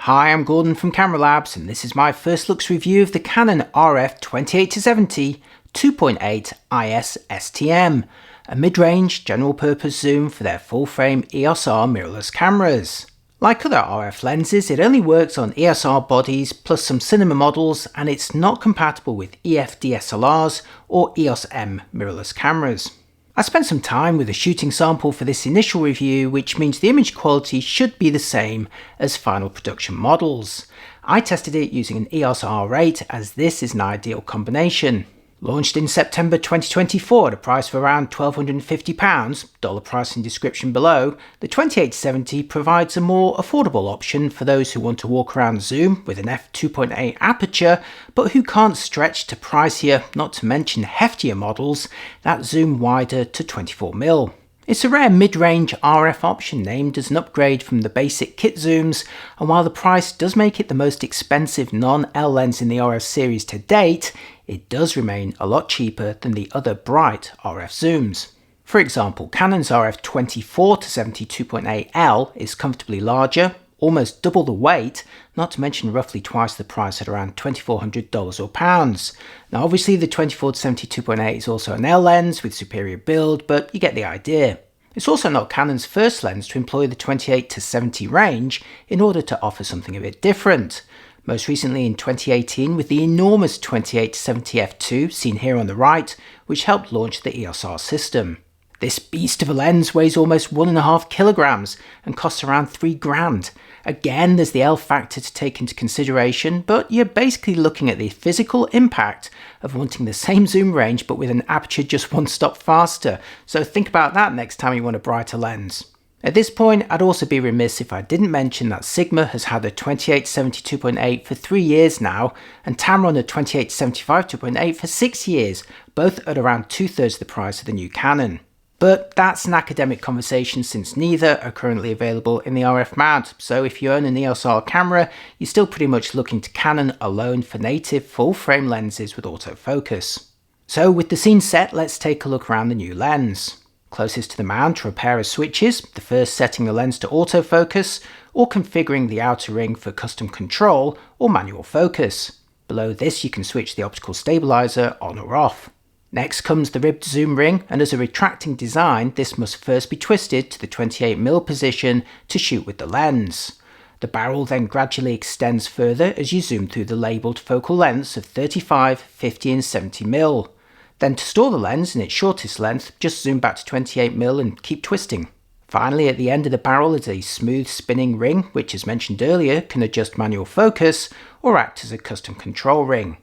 Hi, I'm Gordon from Camera Labs, and this is my first looks review of the Canon RF 28-70 2.8 IS STM, a mid-range general-purpose zoom for their full-frame EOS-R mirrorless cameras. Like other RF lenses, it only works on EOS-R bodies plus some cinema models, and it's not compatible with EF DSLRs or EOS-M mirrorless cameras. I spent some time with a shooting sample for this initial review, which means the image quality should be the same as final production models. I tested it using an EOS R8 as this is an ideal combination. Launched in September 2024 at a price of around £1,250, dollar price and description below, the 2870 provides a more affordable option for those who want to walk around zoom with an f2.8 aperture, but who can't stretch to pricier, not to mention heftier models that zoom wider to 24mm. It's a rare mid-range RF option named as an upgrade from the basic kit zooms, and while the price does make it the most expensive non-L lens in the RF series to date, it does remain a lot cheaper than the other bright RF zooms. For example, Canon's RF 24-70 2.8L is comfortably larger, almost double the weight, not to mention roughly twice the price at around $2,400 or pounds. Now obviously the 24-70 2.8 is also an L lens with superior build, but you get the idea. It's also not Canon's first lens to employ the 28-70 range in order to offer something a bit different. Most recently in 2018 with the enormous 28-70 f2 seen here on the right, which helped launch the EOS-R system. This beast of a lens weighs almost 1.5 kilograms and costs around £3,000. Again, there's the L factor to take into consideration, but you're basically looking at the physical impact of wanting the same zoom range but with an aperture just one stop faster, so think about that next time you want a brighter lens. At this point, I'd also be remiss if I didn't mention that Sigma has had a 28-70 2.8 for 3 years now, and Tamron a 28-75 2.8 for 6 years, both at around 2/3 the price of the new Canon. But that's an academic conversation since neither are currently available in the RF mount, so if you own an EOS-R camera, you're still pretty much looking to Canon alone for native full-frame lenses with autofocus. So with the scene set, let's take a look around the new lens. Closest to the mount are a pair of switches, the first setting the lens to autofocus, or configuring the outer ring for custom control or manual focus. Below this you can switch the optical stabilizer on or off. Next comes the ribbed zoom ring, and as a retracting design this must first be twisted to the 28mm position to shoot with the lens. The barrel then gradually extends further as you zoom through the labelled focal lengths of 35, 50 and 70mm. Then to store the lens in its shortest length, just zoom back to 28mm and keep twisting. Finally, at the end of the barrel is a smooth spinning ring, which as mentioned earlier can adjust manual focus or act as a custom control ring.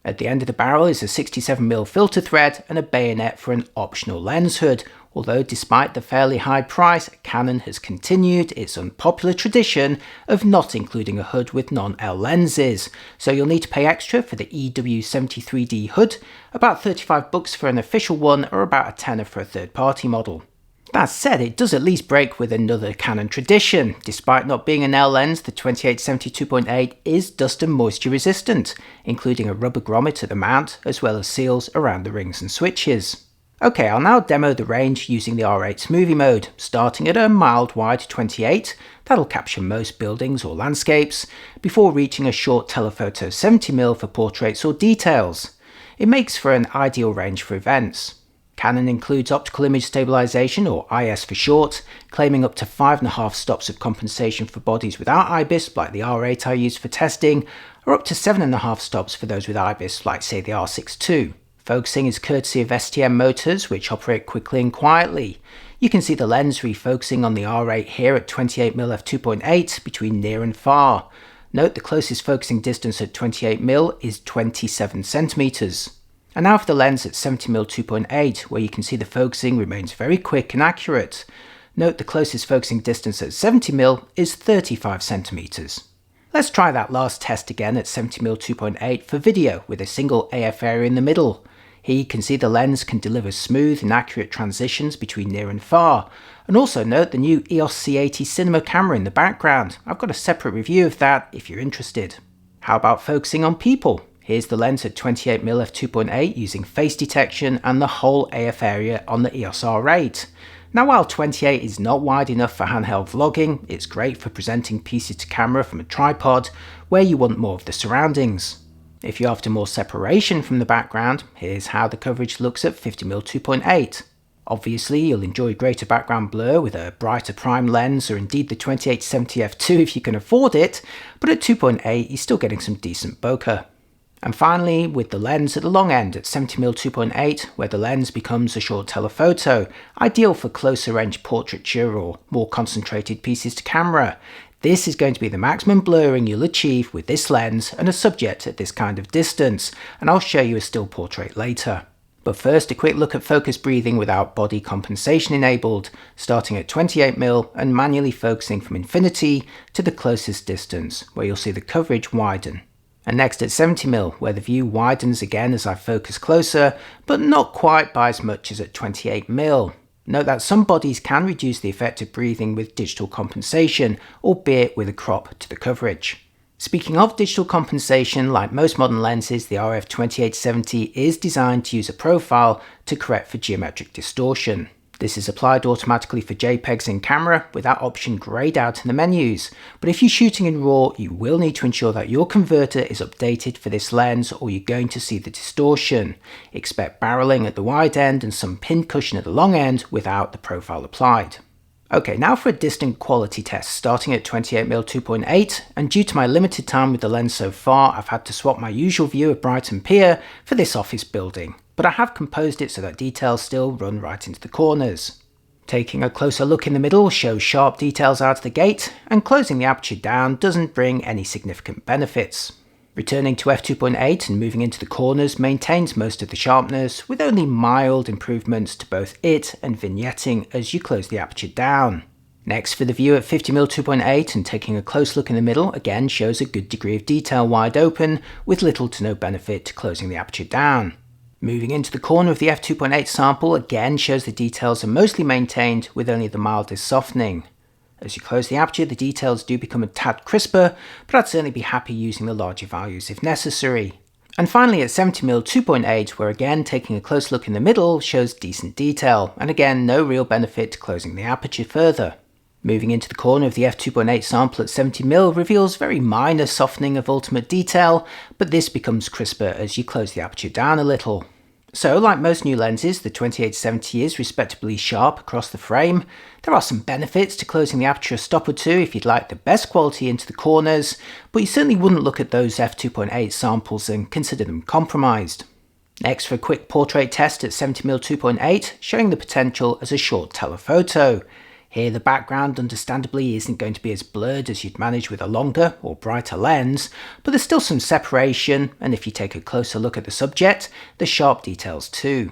At the end of the barrel is a 67mm filter thread and a bayonet for an optional lens hood, although despite the fairly high price, Canon has continued its unpopular tradition of not including a hood with non-L lenses, so you'll need to pay extra for the EW73D hood, about $35 for an official one or about a tenner for a third-party model. That said, it does at least break with another Canon tradition. Despite not being an L lens, the 28-70 2.8 is dust and moisture resistant, including a rubber grommet at the mount, as well as seals around the rings and switches. Okay, I'll now demo the range using the R8's movie mode, starting at a mild wide 28, that'll capture most buildings or landscapes, before reaching a short telephoto 70mm for portraits or details. It makes for an ideal range for events. Canon includes optical image stabilization, or IS for short, claiming up to 5.5 stops of compensation for bodies without IBIS like the R8 I used for testing, or up to 7.5 stops for those with IBIS like say the R6 II. Focusing is courtesy of STM motors, which operate quickly and quietly. You can see the lens refocusing on the R8 here at 28mm f2.8 between near and far. Note the closest focusing distance at 28mm is 27 centimeters. And now for the lens at 70mm 2.8, where you can see the focusing remains very quick and accurate. Note the closest focusing distance at 70mm is 35 centimeters. Let's try that last test again at 70mm 2.8 for video with a single AF area in the middle. Here you can see the lens can deliver smooth and accurate transitions between near and far. And also note the new EOS C80 cinema camera in the background. I've got a separate review of that if you're interested. How about focusing on people? Here's the lens at 28mm f2.8 using face detection and the whole AF area on the EOS R8. Now while 28 is not wide enough for handheld vlogging, it's great for presenting pieces to camera from a tripod where you want more of the surroundings. If you're after more separation from the background, here's how the coverage looks at 50mm 2.8. Obviously you'll enjoy greater background blur with a brighter prime lens or indeed the 2870 f2 if you can afford it, but at 2.8 you're still getting some decent bokeh. And finally, with the lens at the long end at 70mm 2.8, where the lens becomes a short telephoto, ideal for closer range portraiture or more concentrated pieces to camera. This is going to be the maximum blurring you'll achieve with this lens and a subject at this kind of distance, and I'll show you a still portrait later. But first, a quick look at focus breathing without body compensation enabled, starting at 28mm and manually focusing from infinity to the closest distance, where you'll see the coverage widen. And next at 70mm, where the view widens again as I focus closer, but not quite by as much as at 28mm. Note that some bodies can reduce the effect of breathing with digital compensation, albeit with a crop to the coverage. Speaking of digital compensation, like most modern lenses, the RF 2870 is designed to use a profile to correct for geometric distortion. This is applied automatically for JPEGs in camera with that option greyed out in the menus, but if you're shooting in RAW, you will need to ensure that your converter is updated for this lens or you're going to see the distortion. Expect barreling at the wide end and some pin cushion at the long end without the profile applied. Okay, now for a distant quality test, starting at 28mm 2.8, and due to my limited time with the lens so far, I've had to swap my usual view of Brighton Pier for this office building, but I have composed it so that details still run right into the corners. Taking a closer look in the middle shows sharp details out of the gate, and closing the aperture down doesn't bring any significant benefits. Returning to f2.8 and moving into the corners maintains most of the sharpness, with only mild improvements to both it and vignetting as you close the aperture down. Next, for the view at 50mm 2.8 and taking a close look in the middle again shows a good degree of detail wide open, with little to no benefit to closing the aperture down. Moving into the corner of the f2.8 sample again shows the details are mostly maintained with only the mildest softening. As you close the aperture, the details do become a tad crisper, but I'd certainly be happy using the larger values if necessary. And finally at 70mm 2.8, where again taking a close look in the middle shows decent detail, and again no real benefit to closing the aperture further. Moving into the corner of the f2.8 sample at 70mm reveals very minor softening of ultimate detail, but this becomes crisper as you close the aperture down a little. So, like most new lenses, the 2870 is respectably sharp across the frame. There are some benefits to closing the aperture a stop or two if you'd like the best quality into the corners, but you certainly wouldn't look at those f2.8 samples and consider them compromised. Next, for a quick portrait test at 70mm 2.8, showing the potential as a short telephoto. Here the background understandably isn't going to be as blurred as you'd manage with a longer or brighter lens, but there's still some separation, and if you take a closer look at the subject, there's sharp details too.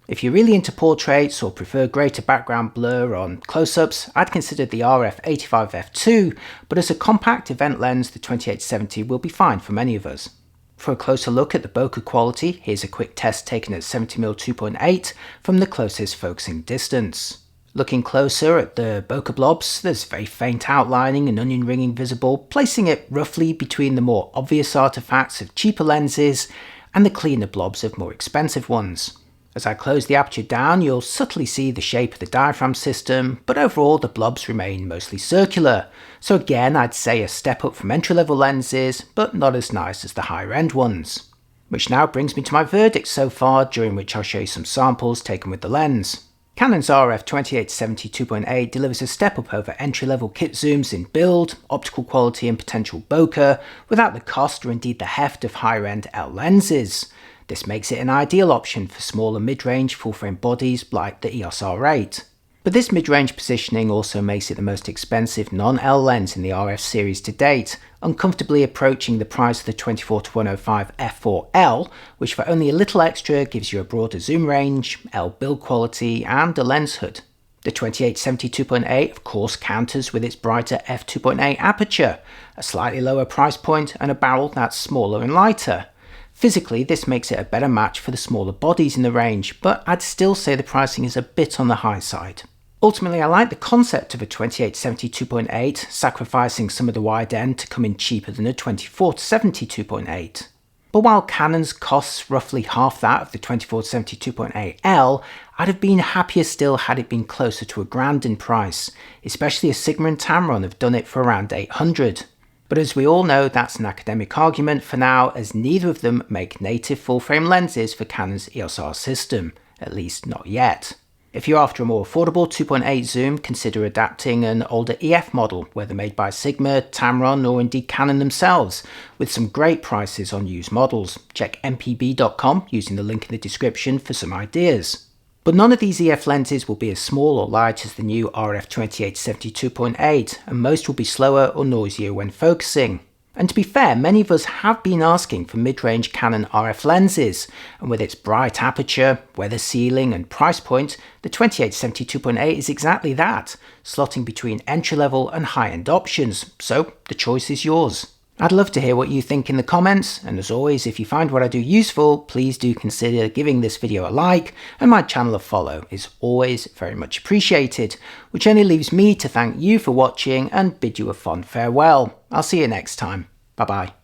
If you're really into portraits or prefer greater background blur on close-ups, I'd consider the RF 85 f2, but as a compact event lens the 2870 will be fine for many of us. For a closer look at the bokeh quality, here's a quick test taken at 70mm 2.8 from the closest focusing distance. Looking closer at the bokeh blobs, there's very faint outlining and onion ringing visible, placing it roughly between the more obvious artifacts of cheaper lenses and the cleaner blobs of more expensive ones. As I close the aperture down, you'll subtly see the shape of the diaphragm system, but overall the blobs remain mostly circular. So again, I'd say a step up from entry-level lenses, but not as nice as the higher-end ones. Which now brings me to my verdict so far, during which I'll show you some samples taken with the lens. Canon's RF 2870 2.8 delivers a step up over entry-level kit zooms in build, optical quality and potential bokeh, without the cost or indeed the heft of higher-end L lenses. This makes it an ideal option for smaller mid-range full-frame bodies like the EOS R8. But this mid-range positioning also makes it the most expensive non-L lens in the RF series to date, uncomfortably approaching the price of the 24-105 f4L, which for only a little extra gives you a broader zoom range, L build quality and a lens hood. The 2870 2.8 of course counters with its brighter f2.8 aperture, a slightly lower price point and a barrel that's smaller and lighter. Physically, this makes it a better match for the smaller bodies in the range, but I'd still say the pricing is a bit on the high side. Ultimately, I like the concept of a 2870 2.8, sacrificing some of the wide end to come in cheaper than a 24-70 2.8. But while Canon's costs roughly half that of the 24-70 2.8L, I'd have been happier still had it been closer to $1,000 in price, especially as Sigma and Tamron have done it for around $800. But as we all know, that's an academic argument for now, as neither of them make native full-frame lenses for Canon's EOS R system, at least not yet. If you're after a more affordable 2.8 zoom, consider adapting an older EF model, whether made by Sigma, Tamron or indeed Canon themselves, with some great prices on used models. Check mpb.com using the link in the description for some ideas. But none of these EF lenses will be as small or light as the new RF 28-70 2.8, and most will be slower or noisier when focusing. And to be fair, many of us have been asking for mid-range Canon RF lenses, and with its bright aperture, weather sealing and price point, the 28-70 2.8 is exactly that, slotting between entry-level and high-end options, so the choice is yours. I'd love to hear what you think in the comments, and as always, if you find what I do useful, please do consider giving this video a like, and my channel a follow is always very much appreciated, which only leaves me to thank you for watching and bid you a fond farewell. I'll see you next time. Bye bye.